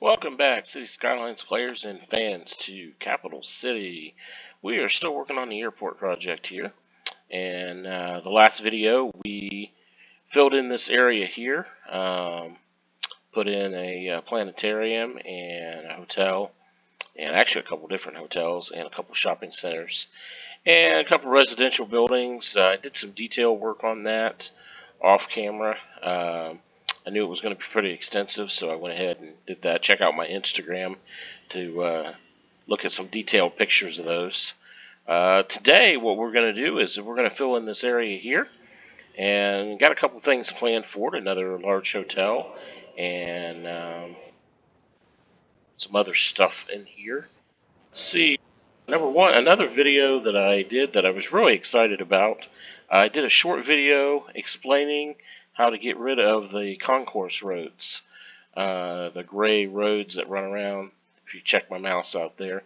Welcome back, City Skylines players and fans, to Capital City. We are still working on the airport project here, and the last video we filled in this area here, put in a planetarium and a hotel, and actually a couple different hotels and a couple shopping centers, and a couple residential buildings. I did some detail work on that off camera. I knew it was going to be pretty extensive, so I went ahead and did that. Check out my Instagram to look at some detailed pictures of those. Today, what we're going to do is we're going to fill in this area here, and got a couple things planned for it. Another large hotel, and some other stuff in here. Let's see. Number one, another video that I did that I was really excited about. I did a short video explaining how to get rid of the concourse roads, the gray roads that run around. If you check my mouse out there,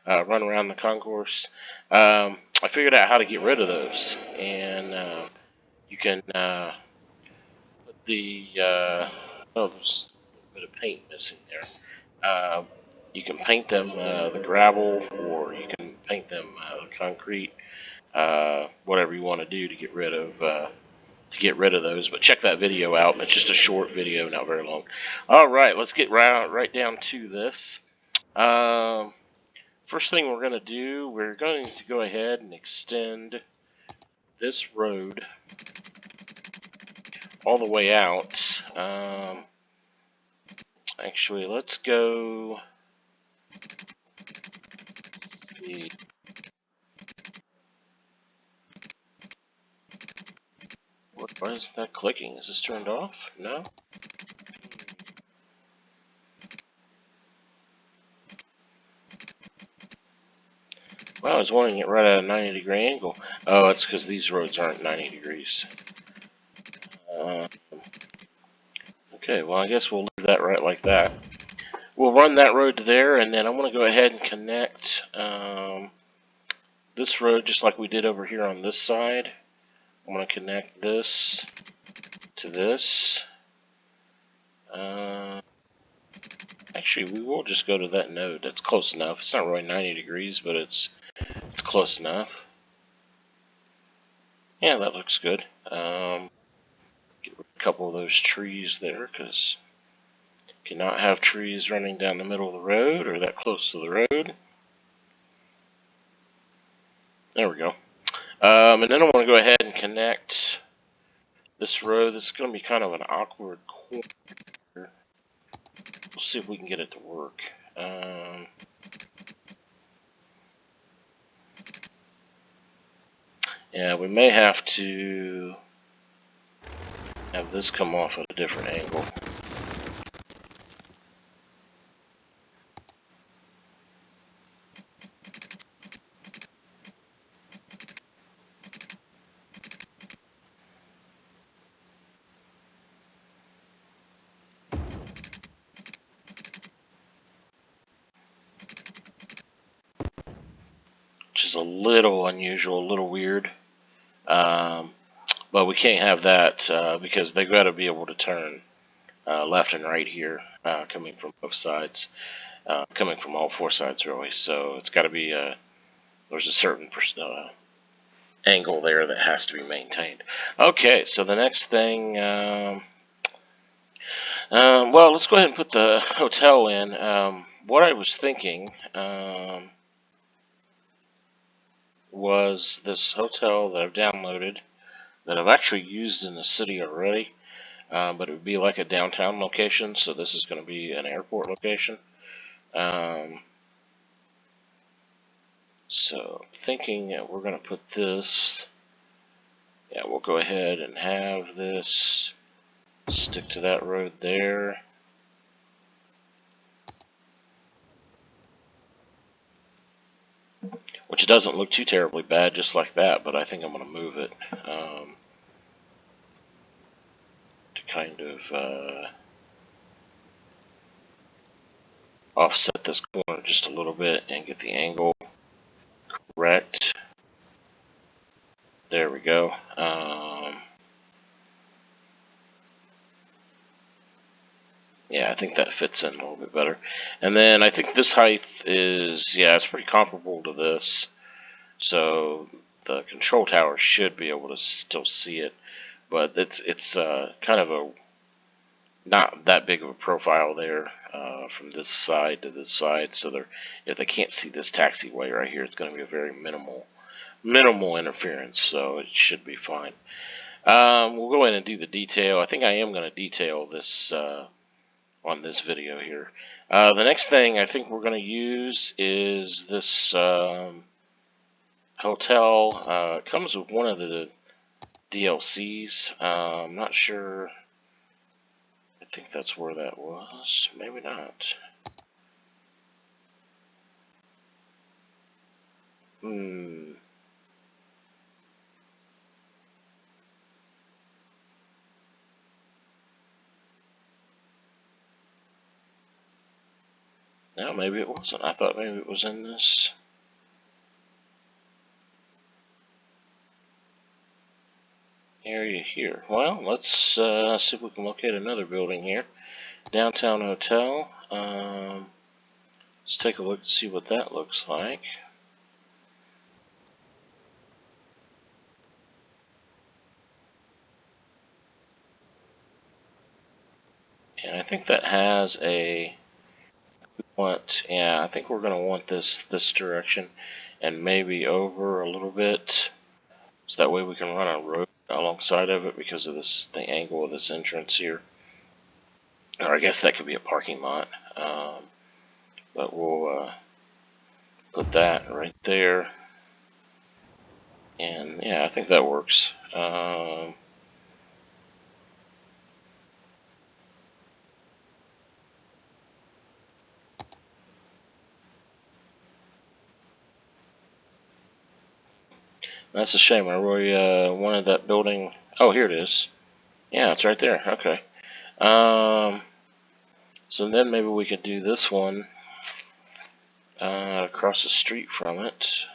run around the concourse. I figured out how to get rid of those, and you can put the oh, there's a bit of paint missing there. You can paint them the gravel, or you can paint them the concrete, whatever you want to do to get rid of those. But check that video out. It's just a short video, not very long. All right, let's get right down to this. First thing we're going to do, we're going to go ahead and extend this road all the way out. Actually, let's go. Why isn't that clicking? Is this turned off? No? Well, I was wanting it right at a 90-degree angle. Oh, it's because these roads aren't 90 degrees. Okay, well, I guess we'll leave that right like that. We'll run that road to there, and then I'm going to go ahead and connect this road just like we did over here on this side. I'm going to connect this to this. Actually, we will just go to that node. That's close enough. It's not really 90 degrees, but it's close enough. Yeah, that looks good. Get rid of a couple of those trees there, because you cannot have trees running down the middle of the road or that close to the road. There we go. And then I want to go ahead and connect this road. This is going to be kind of an awkward corner. We'll see if we can get it to work. Yeah, we may have to have this come off at a different angle. Which is a little unusual, a little weird. But we can't have that because they've got to be able to turn left and right here, coming from both sides, coming from all four sides really. So it's got to be there's a certain angle there that has to be maintained. Okay, so the next thing, well, let's go ahead and put the hotel in. What I was thinking was this hotel that I've downloaded, that I've actually used in the city already, but it would be like a downtown location, so this is going to be an airport location. So I'm thinking that we're going to put this, yeah, we'll go ahead and have this stick to that road there. Which doesn't look too terribly bad just like that, but I think I'm going to move it to kind of offset this corner just a little bit and get the angle correct. There we go. Yeah, I think that fits in a little bit better. And then I think this height is, yeah, it's pretty comparable to this. So the control tower should be able to still see it, but it's kind of a not that big of a profile there from this side to this side. So if they can't see this taxiway right here, it's going to be a very minimal interference. So it should be fine. We'll go ahead and do the detail. I think I am going to detail this on this video here. The next thing I think we're going to use is this hotel. It comes with one of the DLCs. I'm not sure. I think that's where that was. Maybe not. Hmm. No, maybe it wasn't. I thought maybe it was in this area here. Well, let's see if we can locate another building here. Downtown Hotel. Let's take a look and see what that looks like. And I think that has a yeah, I think we're gonna want this direction and maybe over a little bit, so that way we can run a road alongside of it because of the angle of this entrance here. Or I guess that could be a parking lot, but we'll put that right there, and yeah, I think that works. That's a shame. I really wanted that building. Oh, here it is. Yeah, it's right there. Okay. So then maybe we could do this one across the street from it.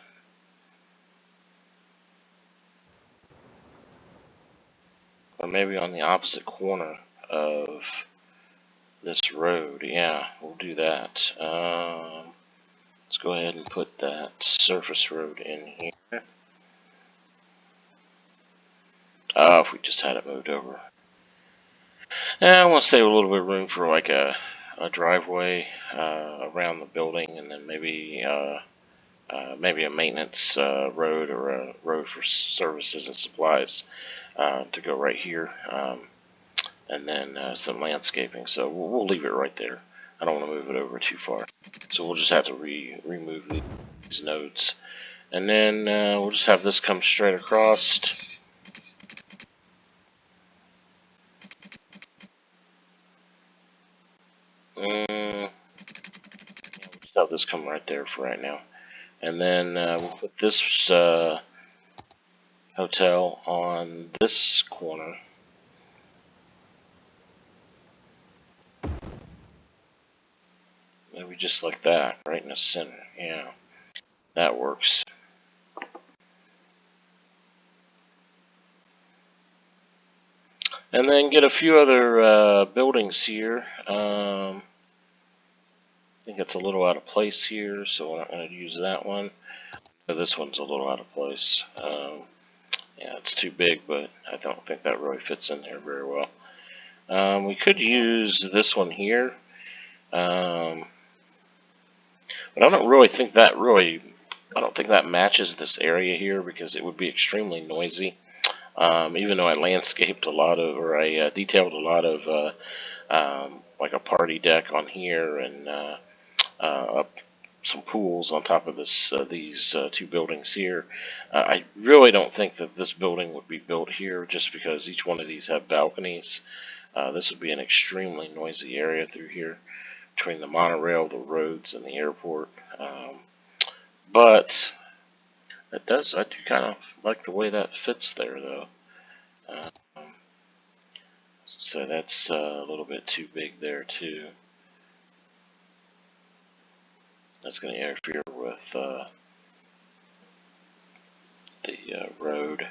Or maybe on the opposite corner of this road. Yeah, we'll do that. Let's go ahead and put that surface road in here. If we just had it moved over. And I want to save a little bit of room for like a driveway around the building, and then maybe a maintenance road or a road for services and supplies to go right here, and then some landscaping. So we'll leave it right there. I don't want to move it over too far. So we'll just have to remove these nodes. And then we'll just have this come straight across. Yeah, we'll just have this come right there for right now. And then we'll put this hotel on this corner. Maybe just like that, right in the center. Yeah, that works. And then get a few other buildings here. I think it's a little out of place here, so we're not going to use that one. But this one's a little out of place. Yeah, it's too big, but I don't think that really fits in there very well. We could use this one here, but I don't really think that I don't think that matches this area here because it would be extremely noisy. Even though I landscaped a lot of, or I detailed a lot of, like a party deck on here and up some pools on top of these two buildings here. I really don't think that this building would be built here just because each one of these have balconies. This would be an extremely noisy area through here between the monorail, the roads, and the airport. But I do kind of like the way that fits there, though. So that's a little bit too big there, too. That's going to interfere with the road.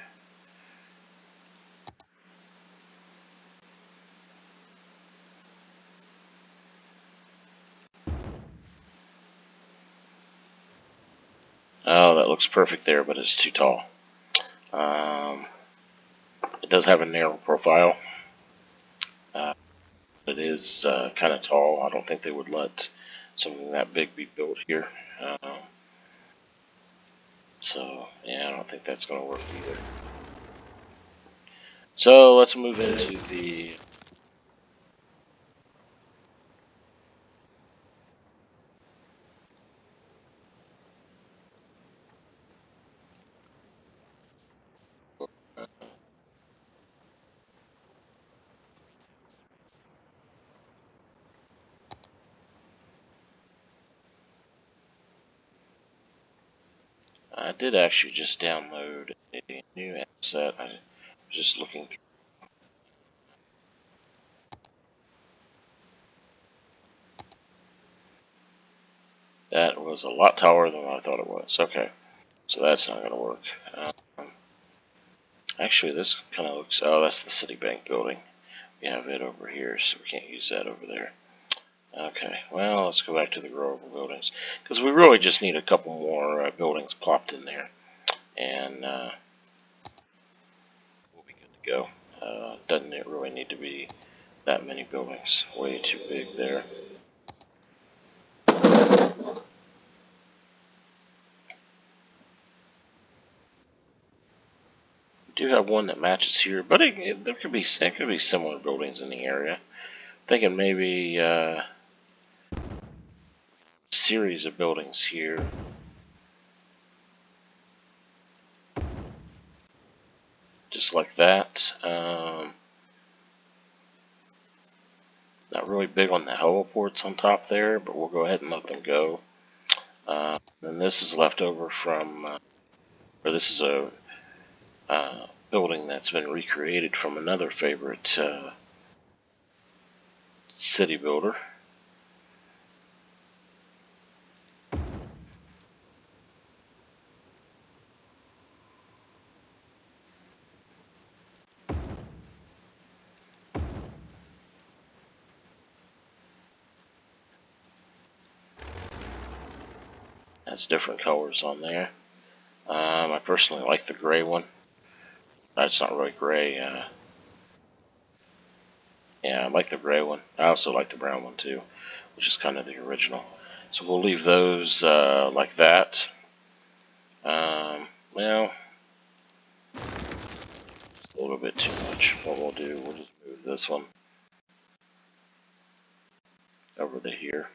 Oh, that looks perfect there, but it's too tall. It does have a narrow profile. Uh, it is kind of tall. I don't think they would let something that big be built here. So, yeah, I don't think that's going to work either. So, let's move into the... I did actually just download a new asset. I was just looking through. That was a lot taller than what I thought it was. Okay, so that's not going to work. Actually, this kind of looks... Oh, that's the Citibank building. We have it over here, so we can't use that over there. Okay, well, let's go back to the growable buildings, because we really just need a couple more buildings plopped in there, and we'll be good to go. Doesn't it really need to be that many buildings? Way too big there. We do have one that matches here, but there could be similar buildings in the area. Thinking maybe a series of buildings here. Just like that. Not really big on the heliports on top there, but we'll go ahead and let them go. And this is left over from, or this is a building that's been recreated from another favorite city builder. Has different colors on there. I personally like the gray one. It's not really gray. Yeah, I like the gray one. I also like the brown one too, which is kind of the original. So we'll leave those like that. Well, a little bit too much. What we'll do, we'll just move this one over to here,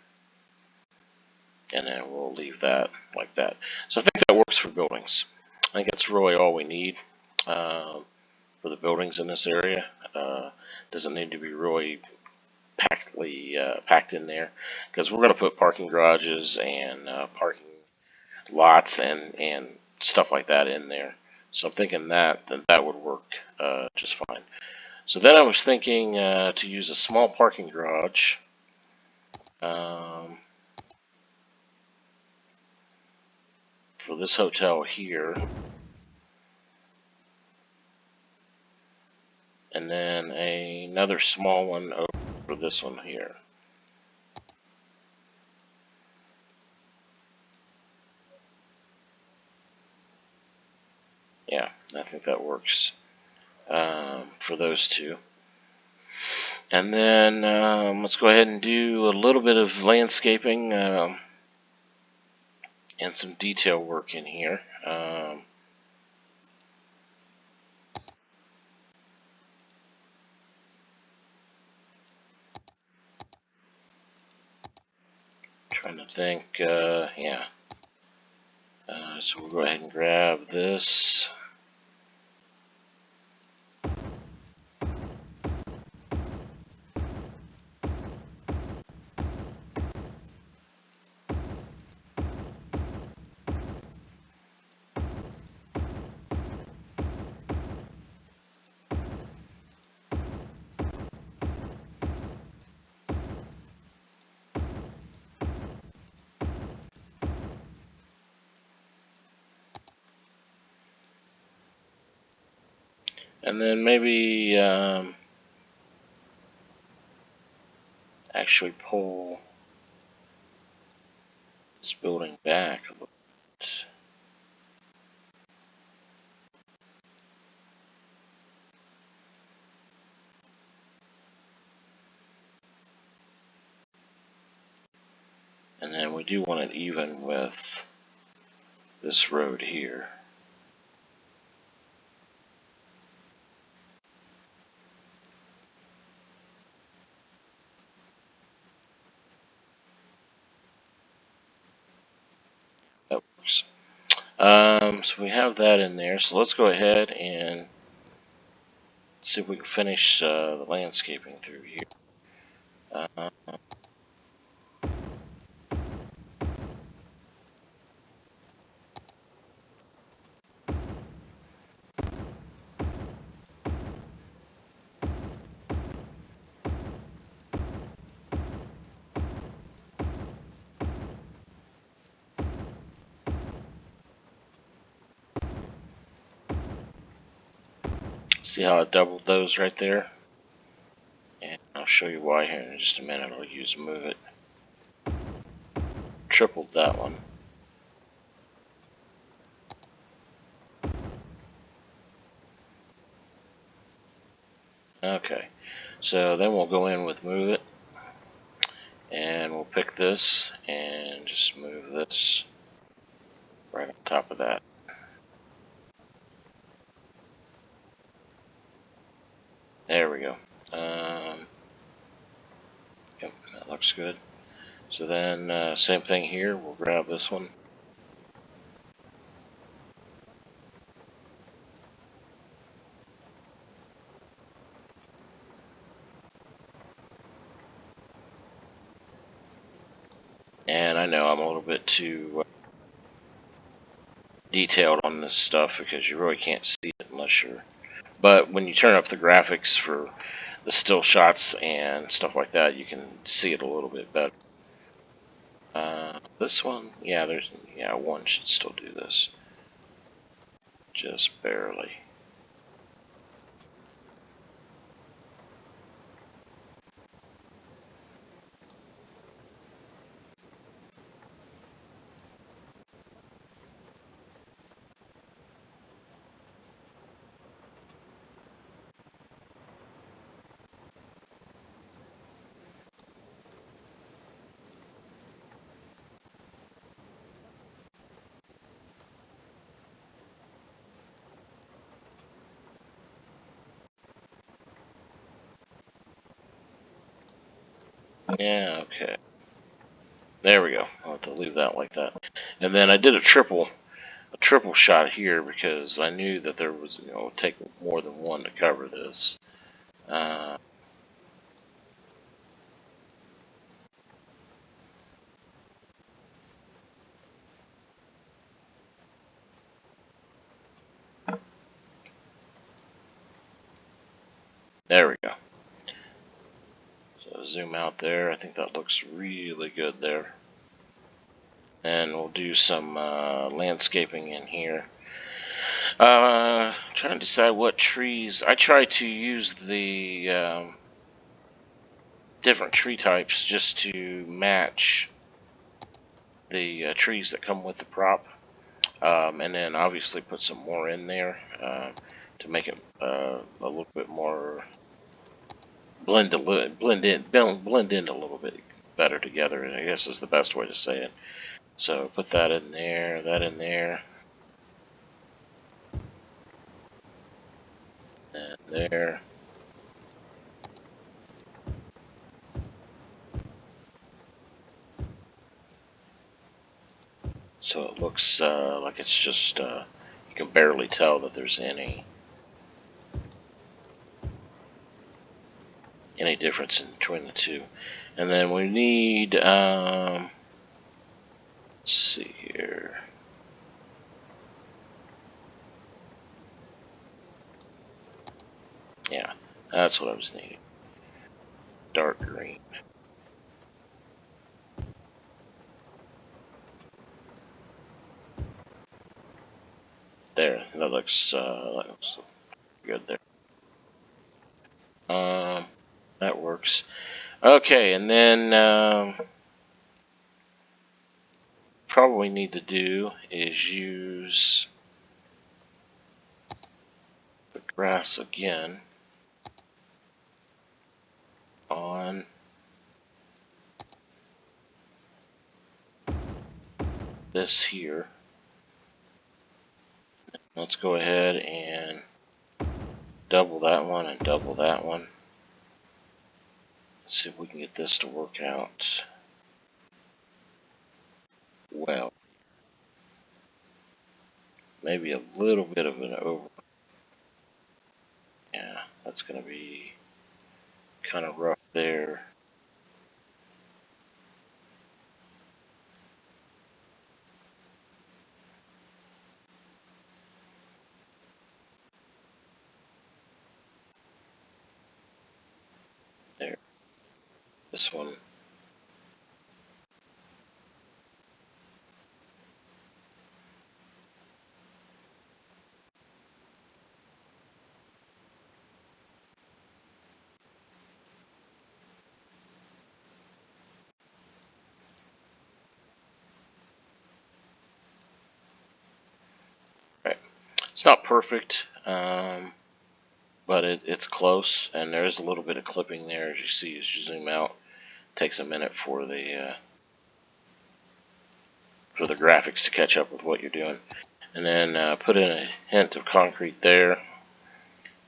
and then we'll leave that like that. So I think that works for buildings. I think that's really all we need for the buildings in this area. Doesn't need to be really packed in there, because we're going to put parking garages and parking lots and stuff like that in there. So I'm thinking that would work just fine. So then I was thinking to use a small parking garage. For this hotel here, and then another small one over this one here. Yeah, I think that works for those two. And then let's go ahead and do a little bit of landscaping and some detail work in here. Trying to think, yeah. So we'll go ahead and grab this. And then maybe actually pull this building back a little bit. And then we do want it even with this road here. That works. So we have that in there. So let's go ahead and see if we can finish the landscaping through here. Uh, See how I doubled those right there? And I'll show you why here in just a minute. I'll use move it. Tripled that one. Okay, so then we'll go in with move it, and we'll pick this and just move this right on top of that. There we go. Yep, that looks good. So then, same thing here. We'll grab this one. And I know I'm a little bit too detailed on this stuff because you really can't see it unless you're. But when you turn up the graphics for the still shots and stuff like that, you can see it a little bit better. This one, one should still do this. Just barely. Yeah, okay. There we go. I'll have to leave that like that. And then I did a triple shot here because I knew that there was, it would take more than one to cover this. Uh, there we go. So zoom out there. I think that looks really good there. And we'll do some landscaping in here. Trying to decide what trees. I try to use the different tree types just to match the trees that come with the prop. And then obviously put some more in there to make it a little bit more blend in a little bit better together. I guess is the best way to say it. So put that in there, and there. So it looks like it's just you can barely tell that there's any difference in between the two. And then we need let's see here. Yeah, that's what I was needing. Dark green. There, that looks good there. That works. Okay, and then probably need to do is use the grass again on this here. Let's go ahead and double that one and double that one. Let's see if we can get this to work out well. Maybe a little bit of an over. Yeah, that's going to be kind of rough there. There. This one. Right. It's not perfect, but it's close, and there's a little bit of clipping there, as you see as you zoom out. It takes a minute for the graphics to catch up with what you're doing. And then put in a hint of concrete there,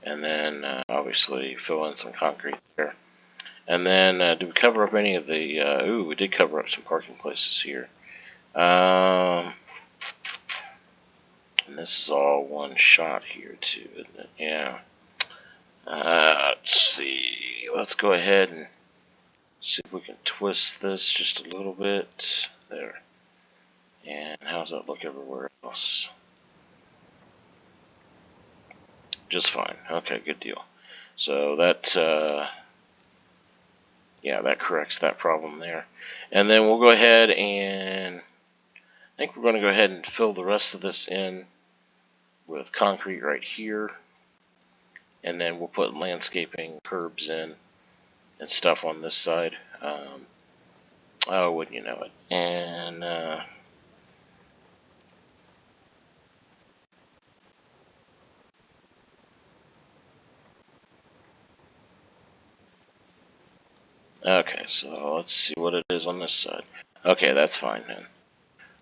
and then obviously fill in some concrete there. And then do we cover up any of the, ooh, we did cover up some parking places here. And this is all one shot here too, isn't it? Yeah. Let's see. Let's go ahead and see if we can twist this just a little bit. There. And how's that look everywhere else? Just fine. Okay, good deal. So that, yeah, that corrects that problem there. And then we'll go ahead and, I think we're going to go ahead and fill the rest of this in with concrete right here. And then we'll put landscaping curbs in and stuff on this side. Oh, wouldn't you know it. And, okay, so let's see what it is on this side. Okay, that's fine then.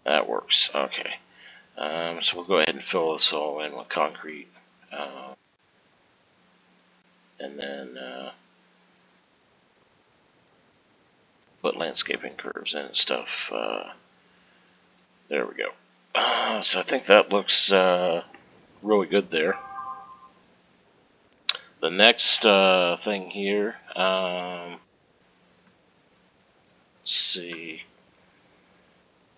That works. Okay. So we'll go ahead and fill this all in with concrete. And then put landscaping curves in and stuff. There we go. So I think that looks really good there. The next thing here, let's see.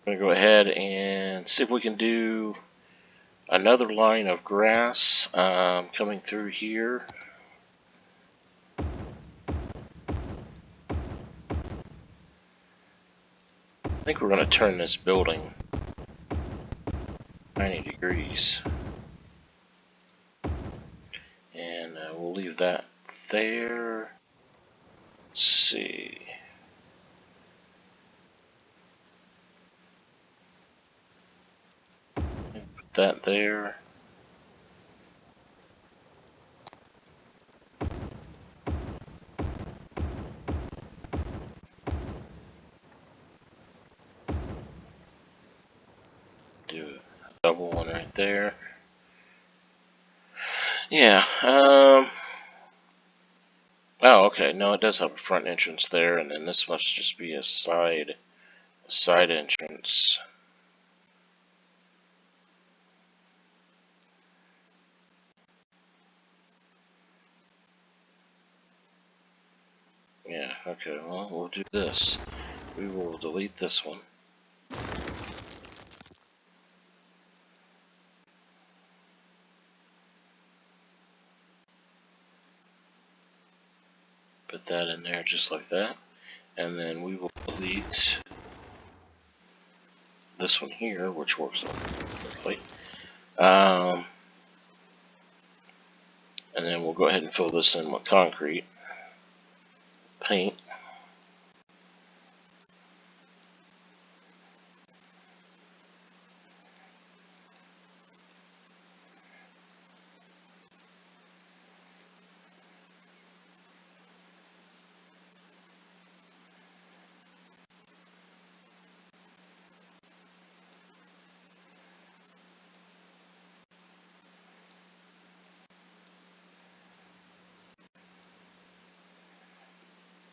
I'm going to go ahead and see if we can do another line of grass coming through here. I think we're going to turn this building 90 degrees. And we'll leave that there. Let's see. Put that there. Do a double one right there. Yeah. Oh, okay. No, it does have a front entrance there, and then this must just be a side entrance. Yeah. Okay. Well, we'll do this. We will delete this one. Put that in there just like that. And then we will delete this one here, which works out perfectly. And then we'll go ahead and fill this in with concrete. Paint.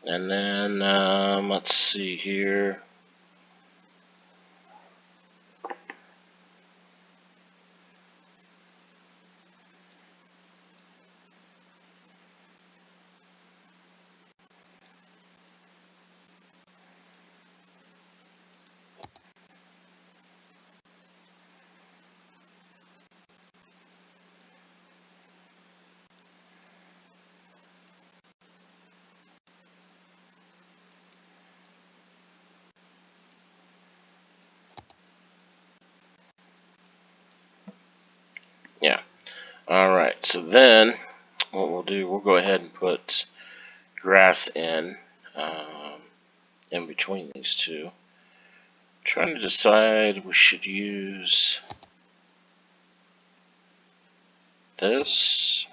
And then, let's see here. Yeah. Alright, so then what we'll do, we'll go ahead and put grass in between these two. Trying to decide we should use this.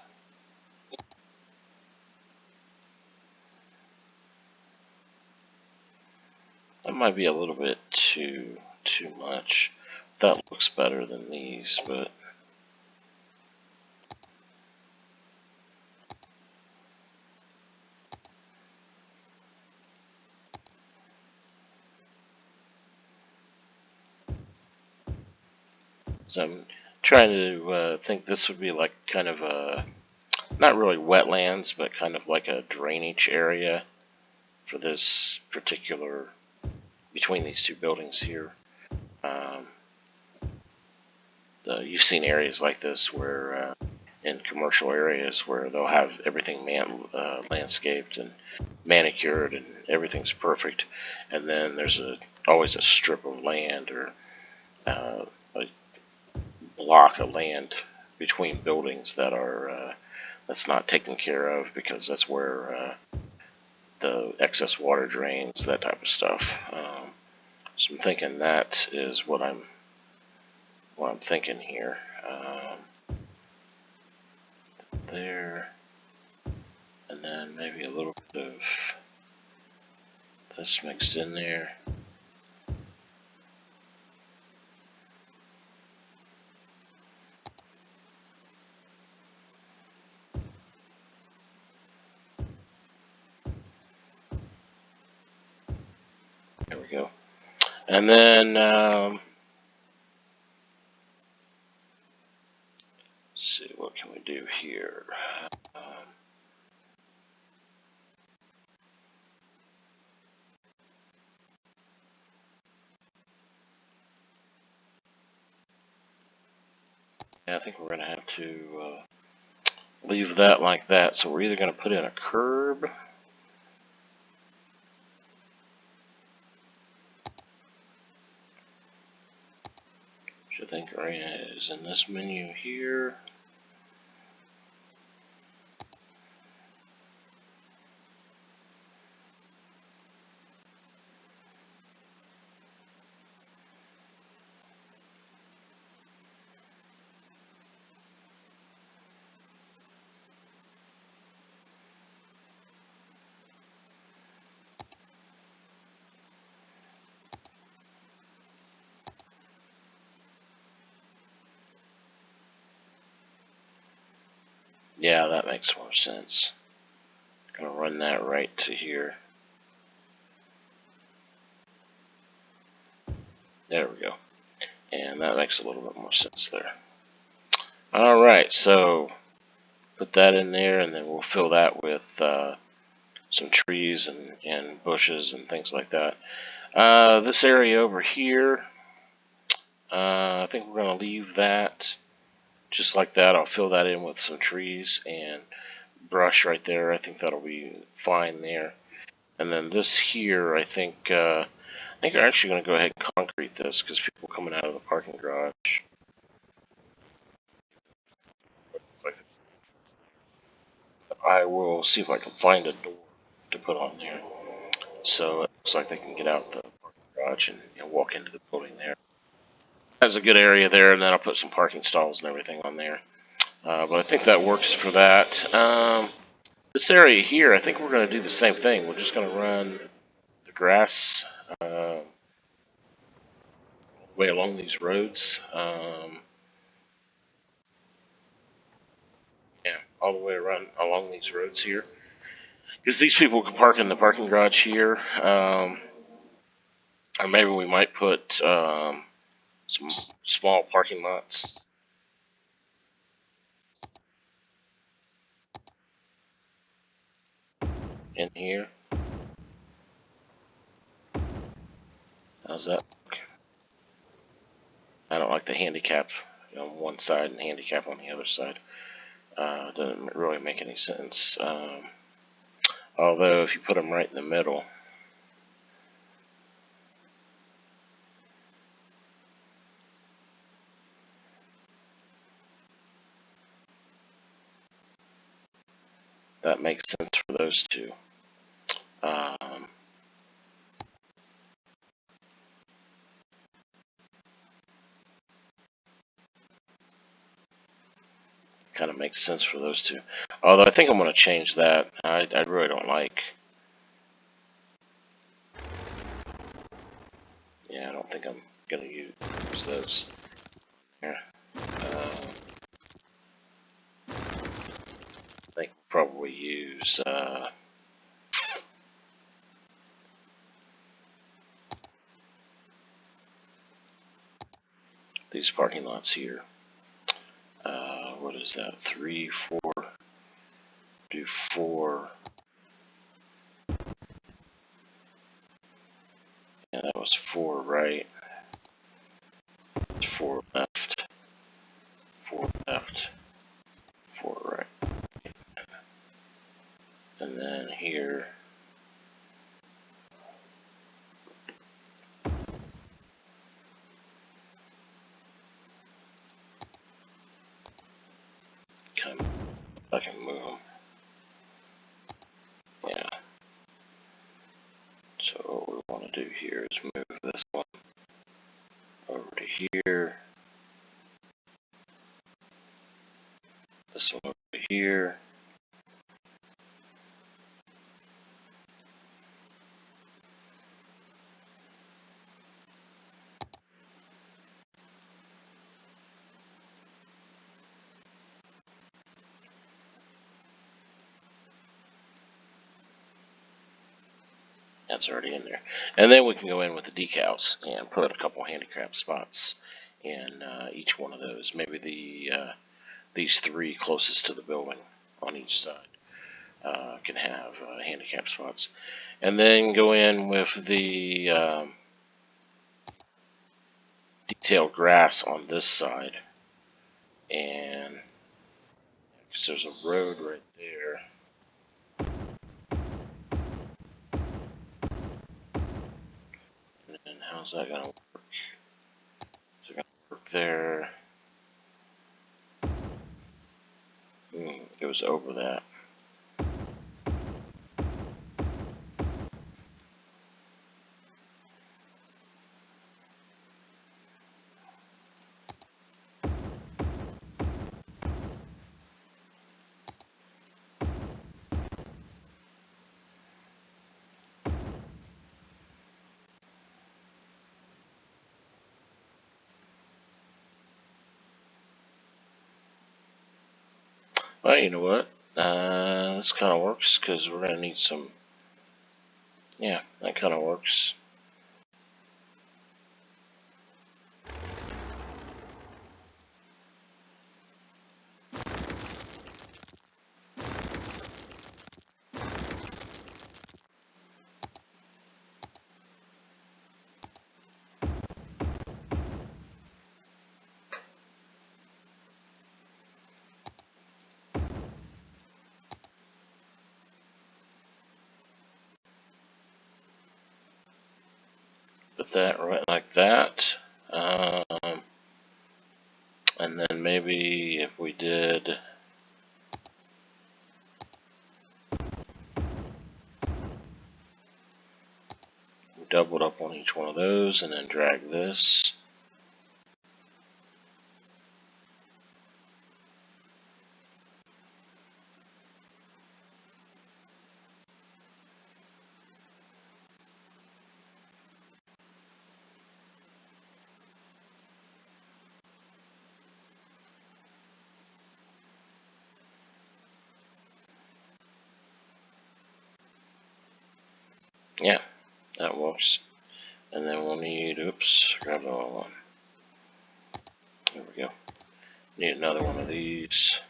That might be a little bit too much. That looks better than these, but so I'm trying to think this would be like kind of a, not really wetlands, but kind of like a drainage area for this particular, between these two buildings here. Um, you've seen areas like this where in commercial areas where they'll have everything landscaped and manicured and everything's perfect, and then there's always a strip of land or a block of land between buildings that are that's not taken care of because that's where the excess water drains, that type of stuff. So I'm thinking that is what I'm thinking here. There, and then maybe a little bit of this mixed in there. There we go. And then let's see, what can we do here? Yeah, I think we're gonna have to leave that like that. So we're either gonna put in a curb. Which I think is in this menu here. Yeah, that makes more sense. Gonna run that right to here. There we go. And that makes a little bit more sense there. Alright, so put that in there, and then we'll fill that with some trees and bushes and things like that. This area over here, I think we're going to leave that just like that. I'll fill that in with some trees and brush right there. I think that'll be fine there. And then this here, I think they're actually going to go ahead and concrete this because people coming out of the parking garage. I will see if I can find a door to put on there. So it looks like they can get out the parking garage and walk into the building there. That's a good area there, and then I'll put some parking stalls and everything on there. But I think that works for that. This area here, I think we're going to do the same thing. We're just going to run the grass way along these roads. Yeah, all the way around along these roads here. Because these people can park in the parking garage here, or maybe we might put some small parking lots in here. How's that? I don't like the handicap on one side and handicap on the other side. Doesn't really make any sense. Although if you put them right in the middle, that makes sense for those two. Kind of makes sense for those two. Although I think I'm going to change that. I really don't like. Yeah, I don't think I'm going to use those. Here. I think probably use these parking lots here. What is that? 3, 4. Do 4. Yeah, that was 4 right. 4 left. 4 left. 4 right. And then here. Kind of, I can move them. Yeah. So what we want to do here is move this one over to here. This one over to here. That's already in there. And then we can go in with the decals and put a couple handicap spots in each one of those. Maybe these 3 closest to the building on each side can have handicap spots. And then go in with the detailed grass on this side. And because there's a road right there. And how's that going to work? Is it going to work there? It goes over that. Well, you know what? This kind of works because we're going to need some. Yeah, that kind of works. Put that right like that. And then maybe if we did double it up on each one of those and then drag this. Yeah, that works. And then we'll need, oops, grab the wrong one. There we go. Need another one of these.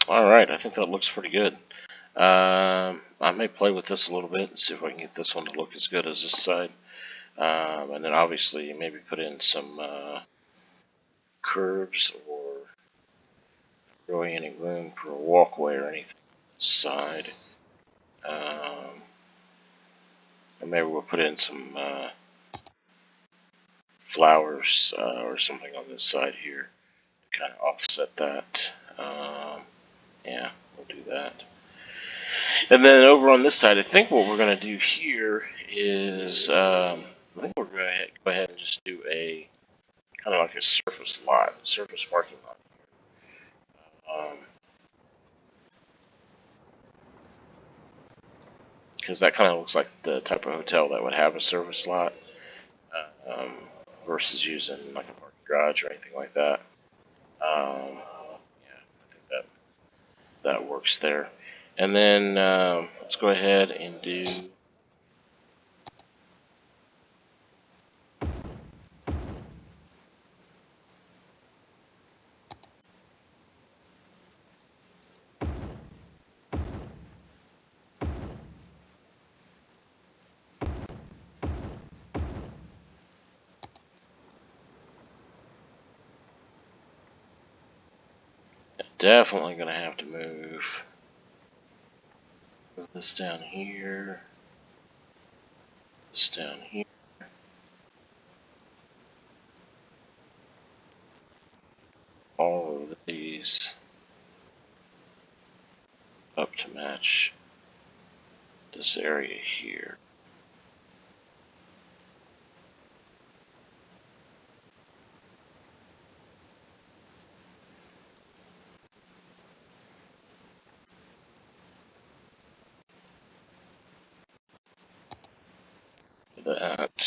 Alright, I think that looks pretty good. I may play with this a little bit and see if I can get this one to look as good as this side. And then obviously maybe put in some curves or really any room for a walkway or anything side. Or maybe we'll put in some flowers or something on this side here to kind of offset that. Yeah, we'll do that. And then over on this side, I think what we're going to do here is, I think we're going to go ahead and just do a kind of like a surface lot, surface parking lot. Because that kind of looks like the type of hotel that would have a surface lot um, versus using like a parking garage or anything like that. Yeah, I think that works there. And then let's go ahead and do. Definitely going to have to move this down here, this down here, all of these up to match this area here. That.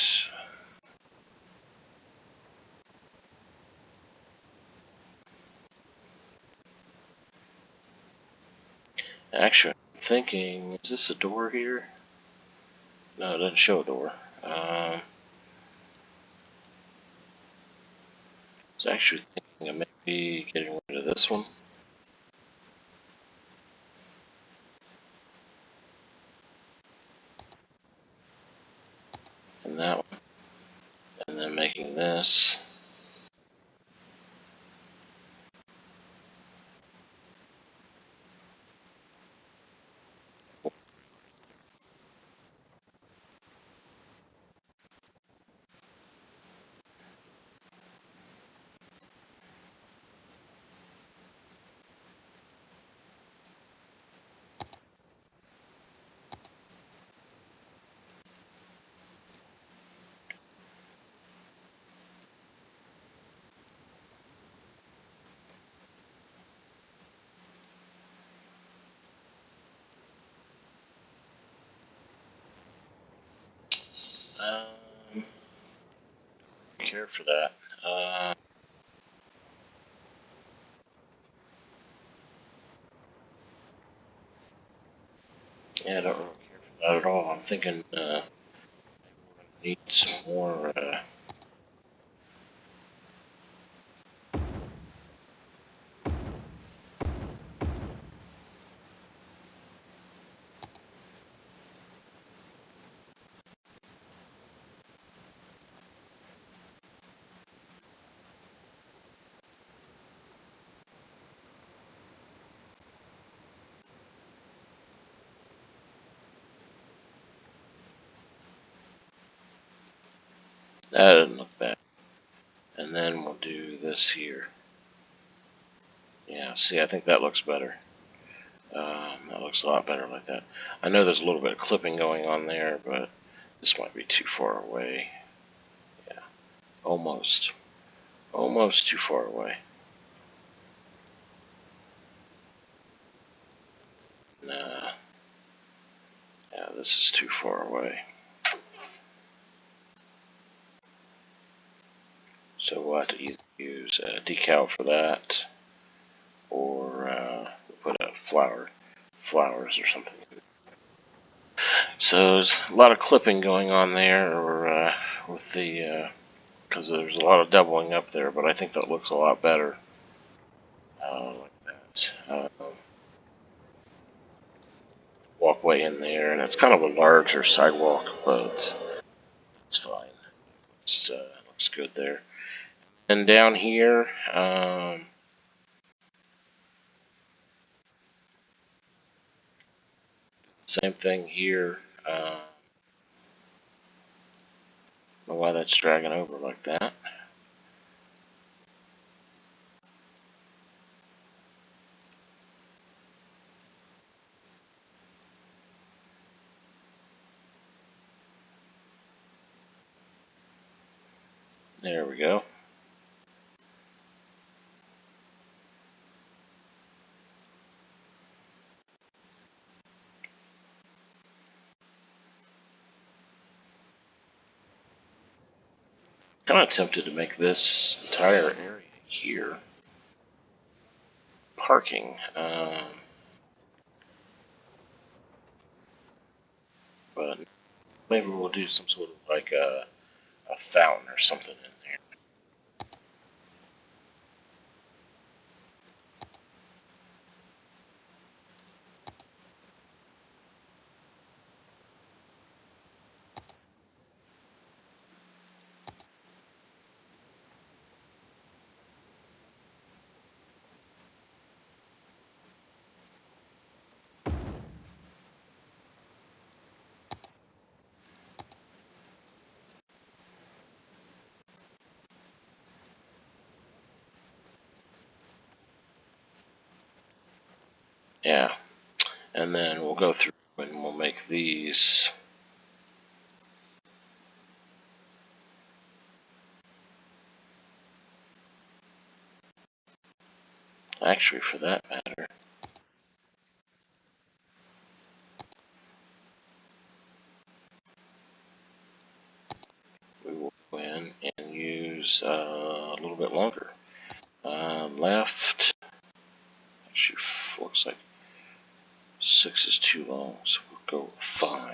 Actually, I'm thinking, is this a door here? No, it doesn't show a door. I was actually thinking of maybe getting rid of this one. And that one. And then making this. Um, care for that. Yeah, I don't really care for that at all. I'm thinking maybe we're going to need some more. That doesn't look bad. And then we'll do this here. Yeah, see, I think that looks better. That looks a lot better like that. I know there's a little bit of clipping going on there, but this might be too far away. Yeah, almost. Almost too far away. Nah. Yeah, this is too far away. So we'll have to either use a decal for that, or put a flowers or something. So there's a lot of clipping going on there, or with the because there's a lot of doubling up there. But I think that looks a lot better like that. Walkway in there, and it's kind of a larger sidewalk, but it's fine. It looks good there. And down here, same thing here. Don't know why that's dragging over like that. There we go. Kind of tempted to make this entire area here parking. But maybe we'll do some sort of like a fountain or something in there. Yeah, and then we'll go through and we'll make these. Actually, for that matter, we will go in and use a little bit longer. Left. Actually, looks like 6 is too long, so we'll go with 5.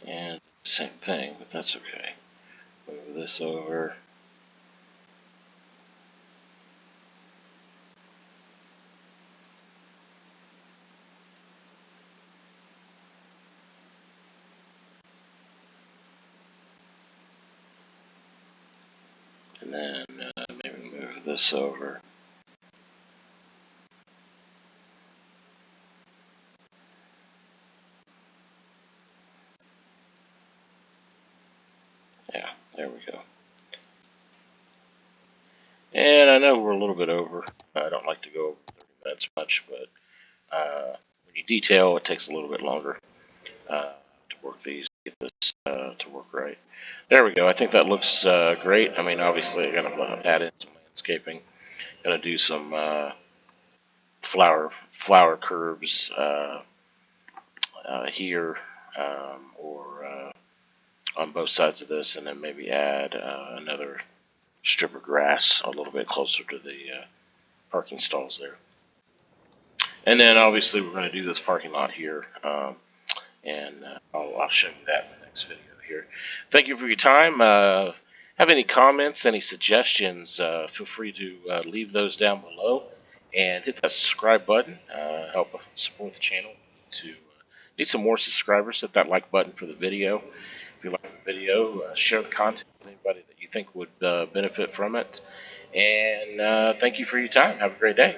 And same thing, but that's okay. Move this over. And then maybe move this over. Yeah, there we go. And I know we're a little bit over. I don't like to go over 30 minutes much, but when you detail, it takes a little bit longer to work these, get this to work right. There we go. I think that looks great. I mean, obviously, I'm going to add in some landscaping. Going to do some flower curves here, or on both sides of this, and then maybe add another strip of grass a little bit closer to the parking stalls there. And then obviously we're going to do this parking lot here, and I'll show you that in the next video here. Thank you for your time. Have any comments, any suggestions, feel free to leave those down below, and hit that subscribe button. Help support the channel. Need some more subscribers. Hit that like button for the video. If you like the video, share the content with anybody that you think would benefit from it. And thank you for your time. Have a great day.